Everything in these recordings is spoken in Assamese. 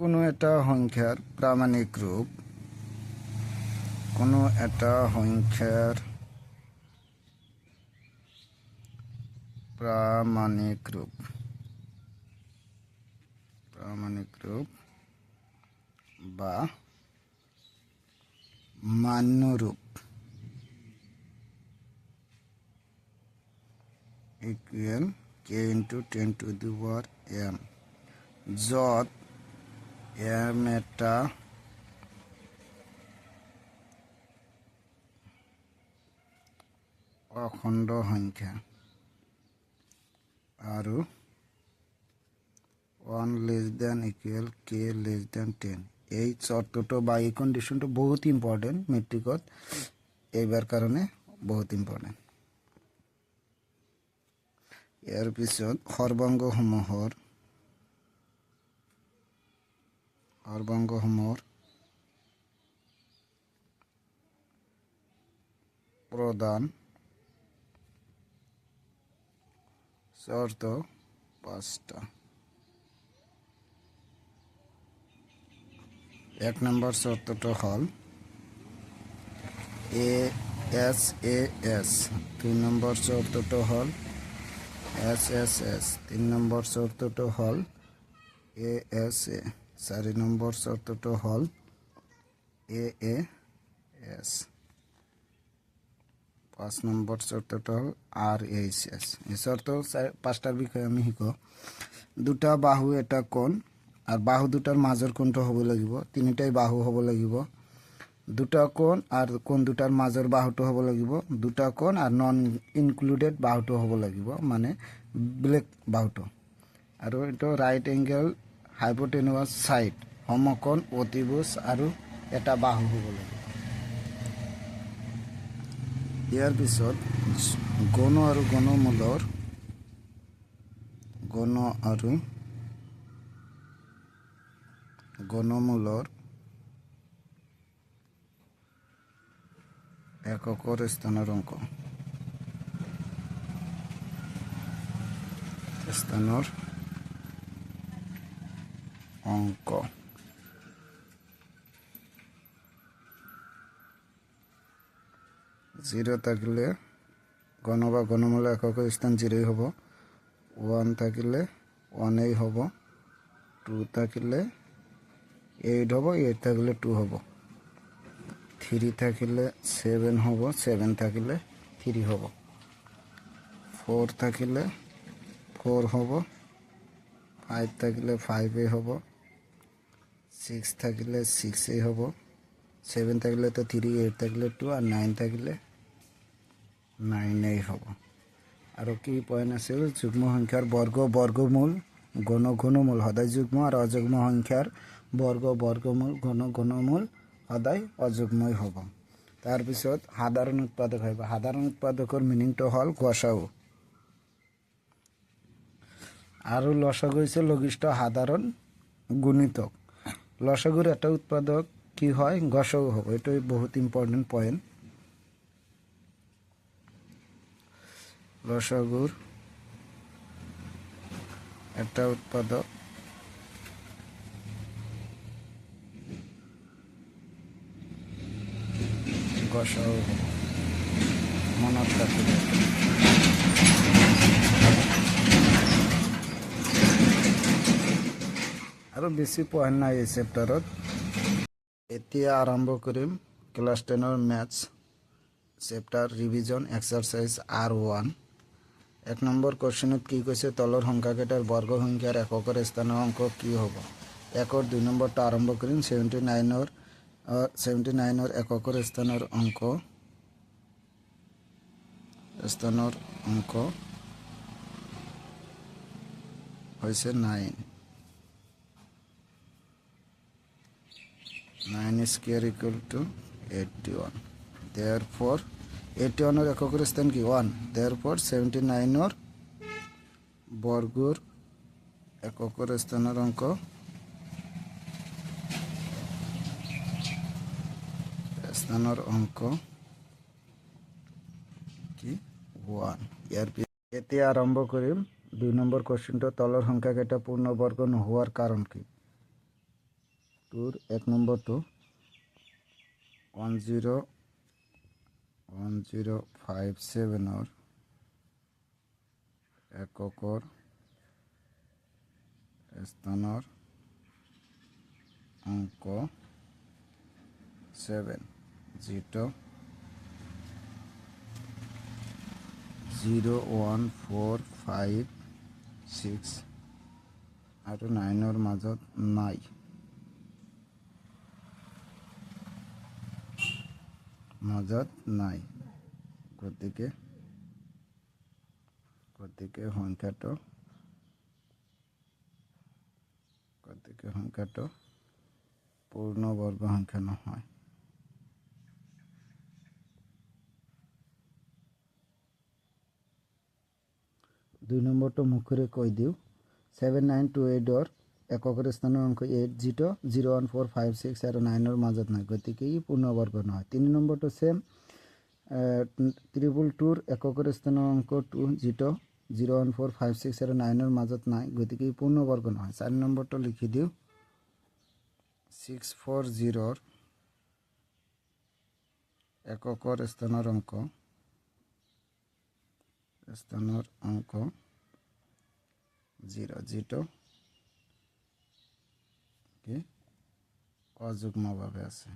কোনো এটা সংখ্যাৰ প্ৰামাণিক ৰূপ কোনো এটা সংখ্যাৰ প্ৰামাণিক ৰূপ বা মান্য ৰূপ equal k into 10 to the power m যত m এটা অখণ্ড সংখ্যা আৰু 1 less than equal k less than 10 এই শৰ্তটো বা এই কন্ডিশনটো বহুত ইম্পৰ্টেন্ট মেট্ৰিকত এইবাৰ কাৰণে বহুত ইম্পৰ্টেন্ট ইয়াৰ পিছত সৰ্বাংগসমূহৰ প্ৰদান শর্ত 5টা 1 নম্বর শর্তটো হল ASAS 2 নম্বর শর্তটো হল SSS 3 নম্বর শর্তটো হল ASA 4 নম্বর শর্তটো হল AAS 5 নম্বর শর্তটো হল RHS এই শর্ত 5টার বিষয়ে আমি শিকো দুটা বাহু এটা কোণ আর বাহু দুটার মাজৰ কোণটো হ'ব লাগিব তিনিটাই বাহু হ'ব লাগিব দুটা কোণ আর কোণ দুটার মাজৰ বাহুটো হ'ব লাগিব দুটা কোণ আৰ নন ইনক্লুডেড বাহুটো হ'ব লাগিব মানে ব্লেক বাহুটো আৰু এটো ৰাইট এঙ্গেল হাইপোটেনুয়াস সাইড সমকোণ অতিভুজ আৰু এটা বাহু হ'ব লাগিব ইয়াৰ পিছত গণ আৰু গণমূলৰ এককৰ স্থানৰ অংক 0 থাকিলে গণ বা গণমূলৰ এককৰ স্থান 0 হ'ব 1 থাকিলে 1 হ'ব 2 থাকিলে 8 হ'ব 8 থাকিলে 2 হ'ব 3 থাকিলে 7 হ'ব 7 থাকিলে 3 হ'ব 4 থাকিলে 4 হ'ব 5 থাকিলে 5 হ'ব 6 থাকিলে 6 হ'ব 7 থাকিলে তো 3 8 থাকিলে 2 আর 9 থাকিলে 9 হ'ব আৰু কি পয়েন্ট আছে যুগ্ম সংখ্যাৰ বৰ্গমূল ঘনমূল সদায় যুগ্ম আৰু অযুগ্ম সংখ্যাৰ বৰ্গমূল ঘনমূল সদায় অযুগ্মই হ'ব তাৰ পিছত সাধাৰণ উৎপাদক হয় সাধাৰণ উৎপাদকৰ মিনিংটো হল গসাগু আৰু লসাগু হৈছে লঘিষ্ঠ সাধাৰণ গুণিতক লসাগুৰ এটা উৎপাদক কি হয় গসাগু হ'ব এটা বহুত ইম্পৰ্টেন্ট পয়েন্ট লসাগুৰ একটা উৎপাদক গসাগু মনত ৰাখিব আৰু বেছি পয়েন্ট নাই এই চেপ্টাৰত এতিয়া আৰম্ভ কৰিম ক্লাস 10ৰ maths chapter revision exercise R1 1 number কোশ্চেনত কি কৈছে তলৰ সংখ্যাকেইটাৰ বৰ্গ সংখ্যাৰ এককৰ স্থানৰ অংক কি হ'ব একৰ 2 নম্বৰটা আৰম্ভ কৰিম 79ৰ এককৰ স্থানৰ অংক হৈছে 9 square equal to 81 therefore 81 এককৰ স্থান কি 1 therefore 79 বৰ্গৰ এককৰ স্থানৰ অংক কি 1 ইয়াৰ এতিয়া আৰম্ভ কৰিম 2 নম্বৰ কোশ্চেনটো তলৰ সংখ্যাকেইটা পূৰ্ণ বৰ্গ নোহোৱাৰ কাৰণ কি টুৰ 1 নম্বৰটো 101057 এককৰ স্থানৰ অংক 7 যেটো 0 1 4 5 6 আৰু 9ৰ মাজত নাই গতিকে সংখ্যাটো পূৰ্ণবৰ্গ সংখ্যা নহয়। 2 নম্বৰটো মুখেৰে কৈ দিওঁ 7928 এককৰ স্থানৰ অংক 8 যেটো 0 1 4 5 6 আৰু 9ৰ মাজত নাই গতিকে ই পূৰ্ণবৰ্গ নহয়। 3 নম্বৰটো সেম 222 এককৰ স্থানৰ অংক 2 যেটো 0 1 4 5 6 আৰু 9ৰ মাজত নাই গতিকে ই পূৰ্ণবৰ্গ নহয়। 4 নম্বৰটো লিখি দিওঁ 640 এককৰ স্থানৰ অংক 0 যেটো কি অযুগ্মভাৱে আছে।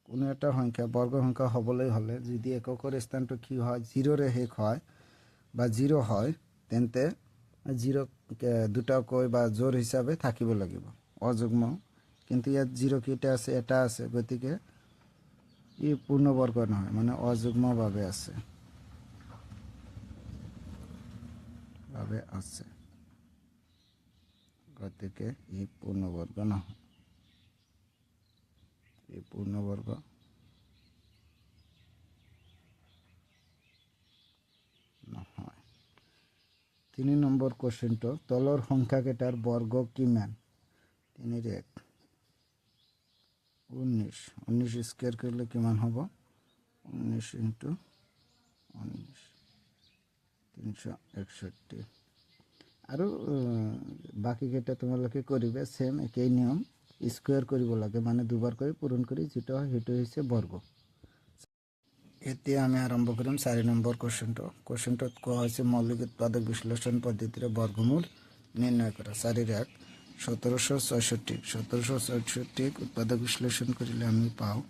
কোনো এটা সংখ্যা বৰ্গ সংখ্যা হ'বলৈ হলে যদি এককৰ স্থানটো কি হয় 0ৰে শেষ হয় বা 0 হয় তেন্তে 0 দুটাকৈ বা জোড় হিচাপে থাকিব লাগিব অযুগ্ম, কিন্তু ইয়াত 0 কেইটা আছে এটা আছে গতিকে ই পূৰ্ণবৰ্গ নহয় মানে অযুগ্মভাৱে আছে গতিকে ই পূৰ্ণবৰ্গ নহয়। নহয়। 3 নম্বৰ কোৱেশ্চনটো তলৰ সংখ্যাকেইটাৰ বৰ্গ কিমান? 3 ৰ 1 19 স্কয়াৰ কৰিলে কিমান হ'ব? 19 * 19 361 আৰু বাকি কেইটা তোমালোকে কৰিবে সেম একেই নিয়ম স্কয়াৰ কৰিব লাগে মানে দুবাৰ কৰি পূৰণ কৰি যেটো হয় হেতু হৈছে বৰ্গ। এতিয়া আমি আৰম্ভ কৰিম 4 নম্বৰ কোৱেশ্চনটোত কোৱা হৈছে মৌলিক উৎপাদক বিশ্লেষণ পদ্ধতিৰে বৰ্গমূল নিৰ্ণয় কৰা। 4 ৰ 1 1766 উৎপাদক বিশ্লেষণ কৰিলে আমি পাওঁ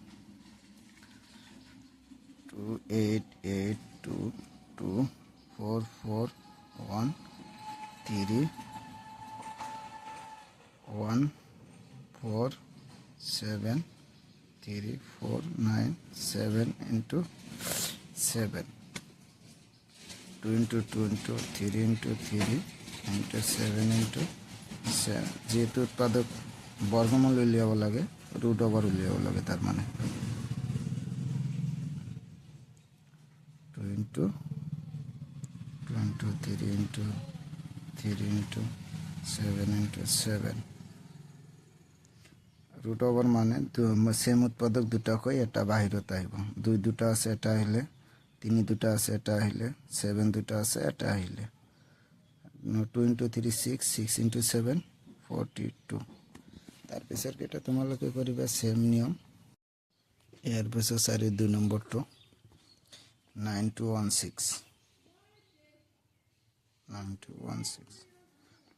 288224413497 into 7 2 into 2 into 3 into 3 into 7 into 7 যেহেতু উৎপাদক বর্গমূল উলিয়াব লাগে রুট ওভার উলিয়াব লাগে তার মানে 2 into 2 into 3 into 3 into 7 into 7 root over মানে সেম উৎপাদক দুটা কই এটা বাহিরত আইব 2 দুটা আছে এটা হইলে 3 দুটা আছে এটা হইলে 7 দুটা আছে এটা হইলে 2 into 3 6 6 into 7 42 তার পিছৰ কেটা তোমালোকে কৰিবা সেম নিয়ম এৰ পিছৰ 4 2 নম্বৰটো 9216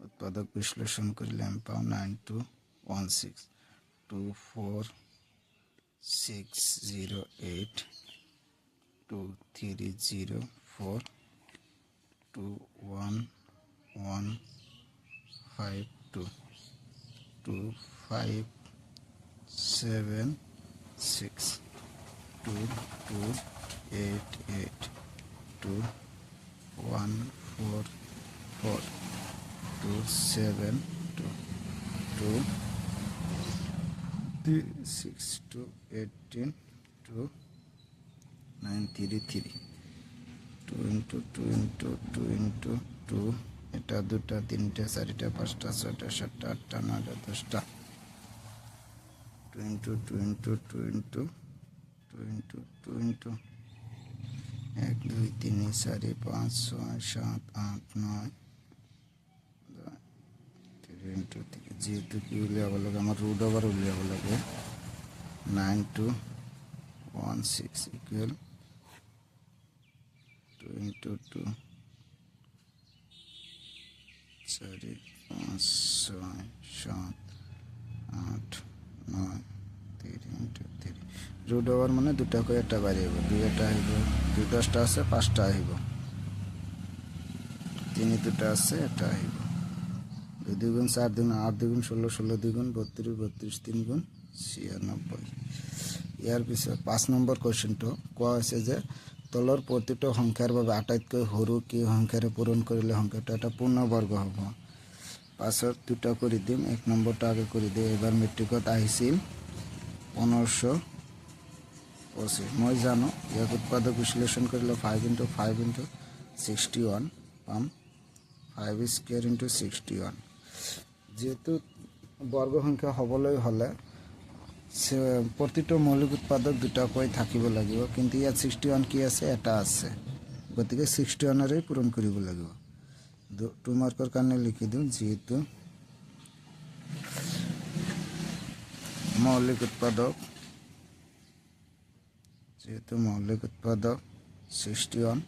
উৎপাদক বিশ্লেষণ কৰিলে আমি পাওঁ 9216 24608 2304 21152 2576 2288 2144 272 236 218 2933 2 into 2 into 2 into 2 এটা দুটা তিনটা চারিটা পাঁচটা ছয়টা সাতটা আটটা নয়টা দশটা 2 into 2 into 2 into 2 into 2 into 1 2 3 4 5 6 7 8 9 3 into 3 যেহেতু কি উলিয়াব লাগে আমার রুট ওভার উলিয়াব লাগে 9216 equal 2 into 2 4 5 6 7 8 9 3 into 3 root over মানে দুটা করে একটা বাড়িব দুইটা আহিব 2 10টা আছে 5টা আহিব 3 দুটা আছে এটা আহিব 2 দুগুণ 4 দুগুণ 8 দুগুণ 16 16 দুগুণ 32 32 3 গুণ 96 ইয়াৰ পিছত 5 নম্বৰ কোৱেশ্চনটো কোৱা হৈছে যে তলৰ প্ৰতিটো সংখ্যাৰ বাবে আটাইতকৈ সৰু কি সংখ্যাৰে পূৰণ কৰিলে সংখ্যাটো এটা পূৰ্ণবৰ্গ হ'ব 5ৰ দুটা কৰি দিম 1 নম্বৰটো আগে কৰি দিম এবাৰ মেট্ৰিকত আহিছিল 1525 মই জানো ইয়াক উৎপাদক বিশ্লেষণ কৰিলে 5 * 5 * 61 পাম 5 স্কয়াৰ * 61 যেহেতু বৰ্গ সংখ্যা হবলৈ হলে প্ৰতিটো মৌলিক উৎপাদক দুটাকৈ থাকিব লাগিব কিন্তু ইয়াত 61 কি আছে এটা আছে গতিকে 61 ৰে পূৰণ কৰিব লাগিব 2 মাৰ্কৰ কাৰণে লিখি দিওঁ যেহেতু মৌলিক উৎপাদক 61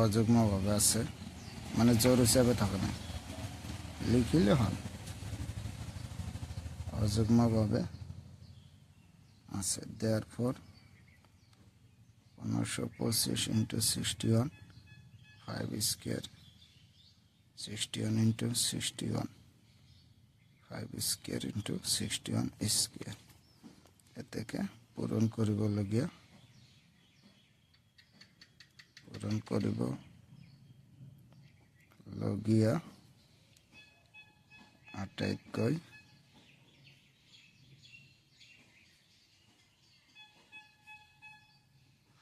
অযুগ্মভাৱে আছে মানে জোড় হিসাবে থাকে না লিখিলে হল অযুগ্মভাৱে আছে therefore 1525 * 61 5 স্কয়াৰ 61 * 61 5 স্কয়াৰ * 61 স্কয়াৰ এটাকে পূৰণ কৰিব লগিয়া আটাইতকৈ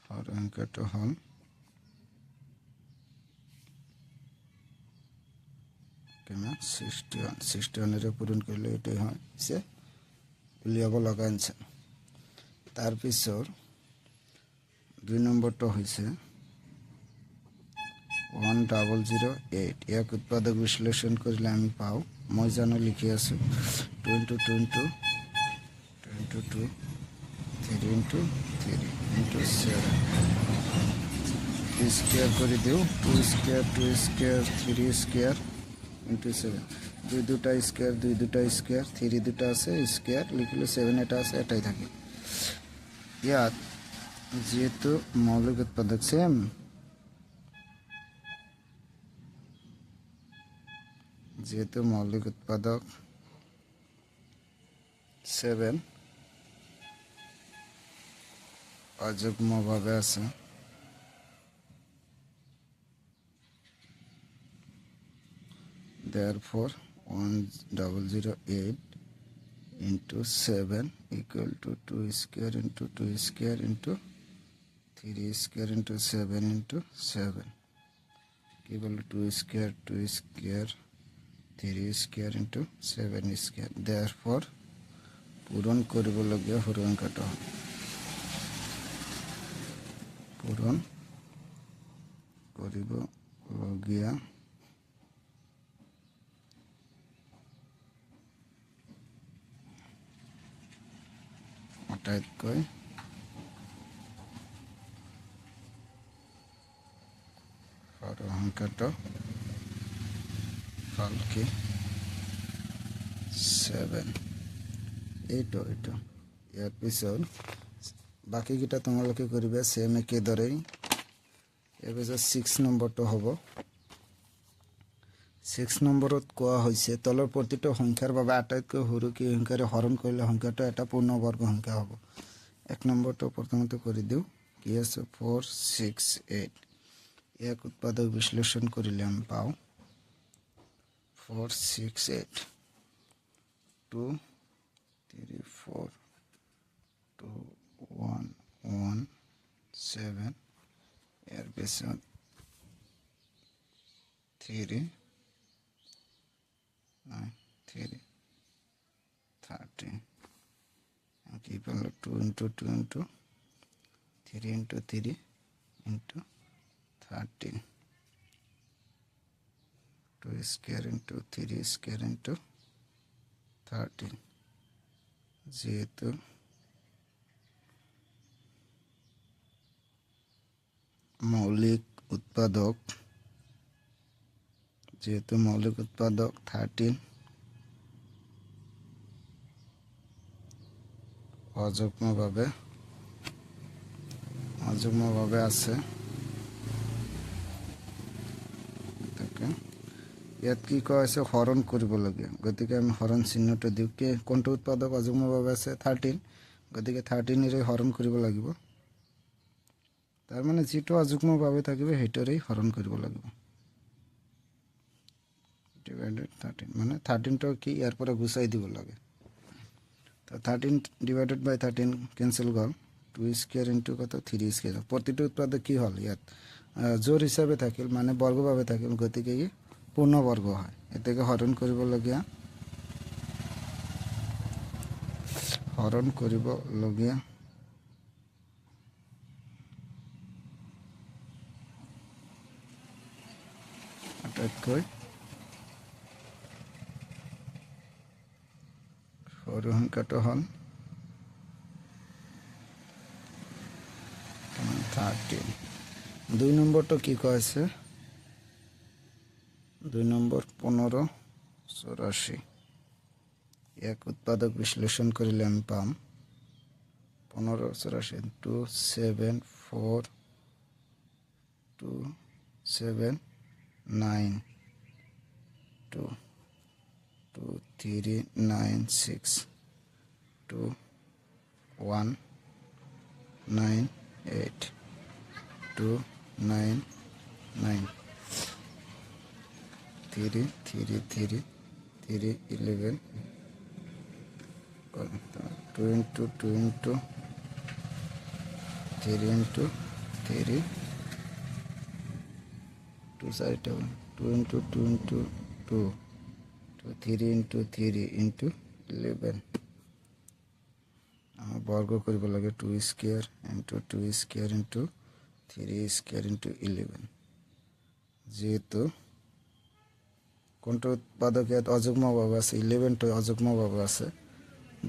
সৰু সংখ্যাটো হ'ল 61 ৰে পূৰণ কৰিলে এটাই হয় যে উলিয়াব লগা আনসাৰ তাৰ পিছৰ 2 নম্বৰটো হৈছে 1008 ইয়াক উৎপাদক বিশ্লেষণ কৰিলে আমি পাওঁ মই জানো লিখি আছো 2 * 2 * 2 * 2 3 * 3 * 7 স্কয়ার করে দিও 2 স্কয়ার 3 স্কয়ার * 7 2 দুটা স্কয়ার 2 দুটা স্কয়ার 3 দুটা আছে স্কয়ার লিখলে 7 এটা আছে এটাই থাকে ইয়াত যেহেতু মৌলিক উৎপাদক সেম যেহেতু মৌলিক উৎপাদক 7 অযুগ্মভাৱে আছে therefore 1008 into 7 equal to 2 square into 2 square into 3 square into 7 into 7 equal to 2 square 3 square into 7 square therefore পূরণ কৰিবলগীয়া সৰু সংখ্যাটো পূৰণ কৰিবলগীয়া আটাইতকৈ সৰু সংখ্যাটো হ'ল কি 7 এইটো ইয়াৰ পিছত বাকিকেইটা তোমালোকে কৰিবা সেম একেদৰেই ইয়াৰ পিছত 6 নম্বৰটো হ'ব 6 নম্বৰত কোৱা হৈছে তলৰ প্ৰতিটো সংখ্যাৰ বাবে আটাইতকৈ সৰু কি সংখ্যাৰে হৰণ কৰিলে সংখ্যাটো এটা পূৰ্ণবৰ্গ সংখ্যা হ'ব 1 নম্বৰটো প্ৰথমতে কৰি দিও কি আছে 468 ইয়াক উৎপাদক বিশ্লেষণ কৰিলে আমি পাওঁ 468 2 3 4 2 1 1 7 ইয়াৰ পিছত 3 9 3 13 equal to 2 into 2 into 3 into 3 into 13 2 square into 3 square into 13, যেহেতু মৌলিক উৎপাদক 13 অযুগ্মভাবে আছে, ইয়াত কি কোৱা হৈছে হৰণ কৰিবলগীয়া, গতিকে আমি হৰণ চিহ্নটো দিওঁ। কোনটো উৎপাদক অযুগ্মভাৱে আছে? 13, গতিকে 13 হৰণ কৰিব লাগিব। তাৰ মানে যিটো অযুগ্মভাৱে থাকিব সেইটোৰেই হৰণ কৰিব লাগিব। ডিভাইডেড 13 মানে 13টো কি ইয়াৰ পৰা গুচাই দিব লাগে। তো 13 ডিভাইডেড বাই 13 কেঞ্চেল গ'ল, 2 স্কোয়ার ইন্টু কত 3 স্কোয়ার। প্ৰতিটো উৎপাদক কি হ'ল ইয়াত জোৰ হিচাপে থাকিল, মানে বৰ্গভাৱে থাকিল, গতিকে ই পূৰ্ণবৰ্গ হয়। এতেকে হৰণ কৰিবলগীয়া আটাইতকৈ সৰু সংখ্যাটো হ'ল 13। 2 নম্বৰটো কি কোৱা হৈছে? 2 নম্বৰ 1584। এক উৎপাদক বিশ্লেষণ কৰিলে আমি পাম 1584 2 7 4 2 7 9 2 2 3 9 6 2 1 9 8 2 9 9 3 3 3 3 11 2 into 2 into 3 into 3 2 side 2 into 2 into 2 3 into 3 into 11 বর্গ কৰিব লাগে 2 square into 2 square into 3 square into 11। যেহেতু কোনটো উৎপাদক ইয়াত অযুগ্মভাৱে আছে 11টো অযুগ্মভাৱে আছে,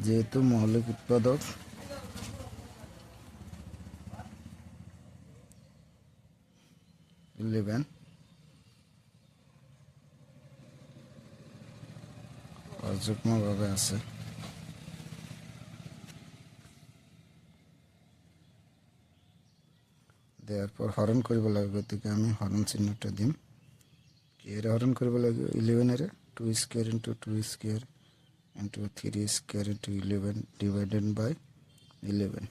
যেহেতু মৌলিক উৎপাদক অযুগ্মভাৱে আছে, therefore হৰণ কৰিব লাগে, গতিকে আমি হৰণ চিহ্নটো দিম। কিহেৰে হৰণ কৰিব লাগিব? 11 2 square into 2 square into 3 square into 11 divided by 11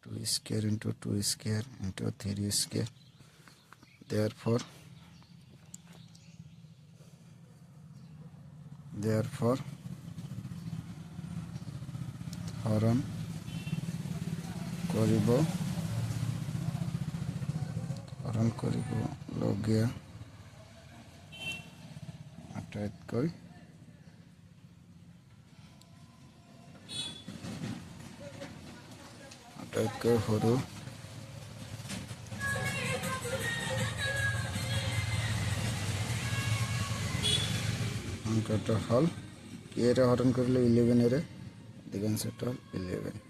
2 square into 2 square into 3 square, therefore হৰণ কৰিবলগীয়া আটাইতকৈ সৰু সংখ্যাটো হ'ল কিহেৰে হৰণ কৰিলে 11ৰে, গতিকে আনসাৰটো হ'ল 11।